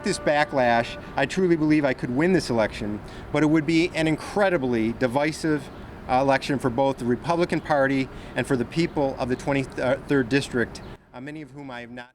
this backlash, I truly believe I could win this election, but it would be an incredibly divisive election for both the Republican Party and for the people of the 23rd District, many of whom I have not.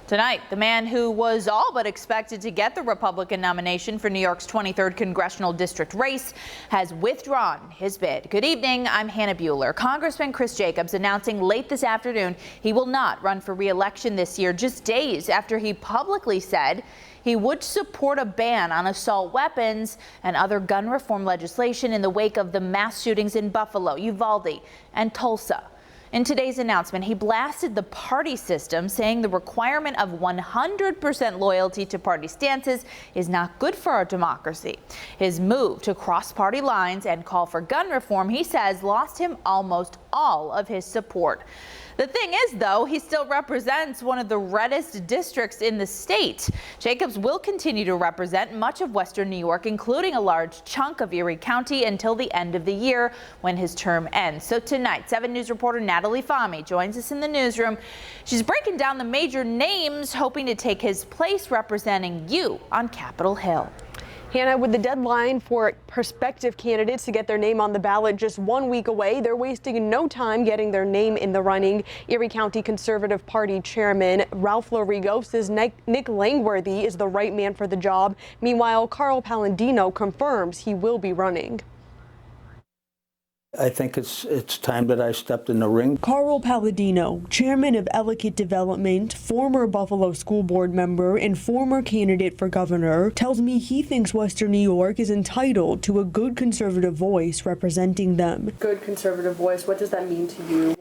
Tonight, the man who was all but expected to get the Republican nomination for New York's 23rd congressional district race has withdrawn his bid. Good evening, I'm Hannah Buehler. Congressman Chris Jacobs announcing late this afternoon he will not run for re-election this year, just days after he publicly said he would support a ban on assault weapons and other gun reform legislation in the wake of the mass shootings in Buffalo, Uvalde, and Tulsa. In today's announcement, he blasted the party system, saying the requirement of 100% loyalty to party stances is not good for our democracy. His move to cross party lines and call for gun reform, he says, lost him almost all of his support. The thing is, though, he still represents one of the reddest districts in the state. Jacobs will continue to represent much of western New York, including a large chunk of Erie County, until the end of the year when his term ends. So tonight, 7 News reporter Natalie Fahmy joins us in the newsroom. She's breaking down the major names hoping to take his place representing you on Capitol Hill. Hannah, with the deadline for prospective candidates to get their name on the ballot just 1 week away, they're wasting no time getting their name in the running. Erie County Conservative Party Chairman Ralph Lorigo says Nick Langworthy is the right man for the job. Meanwhile, Carl Palladino confirms he will be running. I think it's time that I stepped in the ring. Carl Palladino, chairman of Ellicott Development, former Buffalo School Board member, and former candidate for governor, tells me he thinks Western New York is entitled to a good conservative voice representing them. Good conservative voice, what does that mean to you?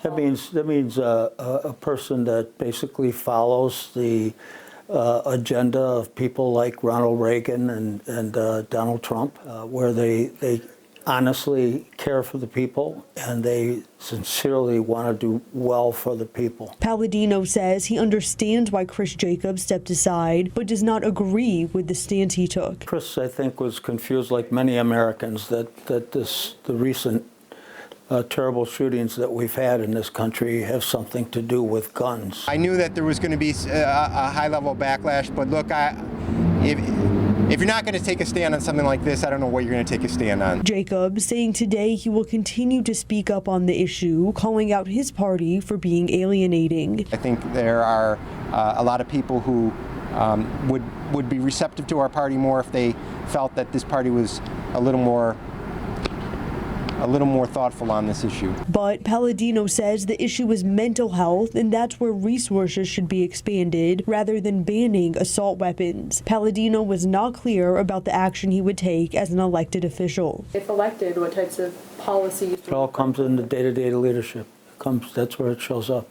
That means a person that basically follows the agenda of people like Ronald Reagan and Donald Trump, where they honestly care for the people and they sincerely want to do well for the people. Palladino says he understands why Chris Jacobs stepped aside, but does not agree with the stance he took. Chris, I think, was confused, like many Americans, that the recent terrible shootings that we've had in this country have something to do with guns. I knew that there was going to be a high-level backlash, but look, if you're not going to take a stand on something like this, I don't know what you're going to take a stand on. Jacobs saying today he will continue to speak up on the issue, calling out his party for being alienating. I think there are a lot of people who would be receptive to our party more if they felt that this party was a little more thoughtful on this issue. But Palladino says the issue is mental health, and that's where resources should be expanded rather than banning assault weapons. Palladino was not clear about the action he would take as an elected official. If elected, what types of policies? It all comes in the day-to-day leadership. That's where it shows up.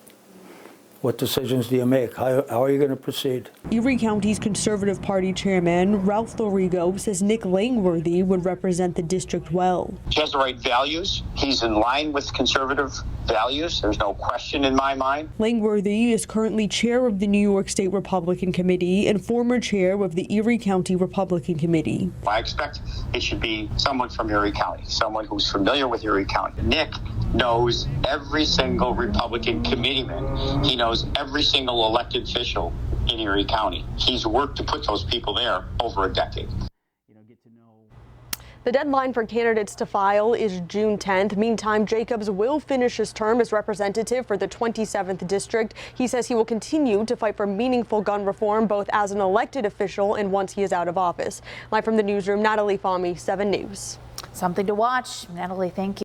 What decisions do you make? How are you going to proceed? Erie County's Conservative Party Chairman Ralph Lorigo says Nick Langworthy would represent the district well. He has the right values. He's in line with conservative values. There's no question in my mind. Langworthy is currently chair of the New York State Republican Committee and former chair of the Erie County Republican Committee. I expect it should be someone from Erie County, someone who's familiar with Erie County. Nick knows every single Republican committeeman. He knows every single elected official in Erie County. He's worked to put those people there over a decade. The deadline for candidates to file is June 10th. Meantime, Jacobs will finish his term as representative for the 27th district. He says he will continue to fight for meaningful gun reform, both as an elected official and once he is out of office. Live from the newsroom, Natalie Fahmy, 7 News. Something to watch. Natalie, thank you.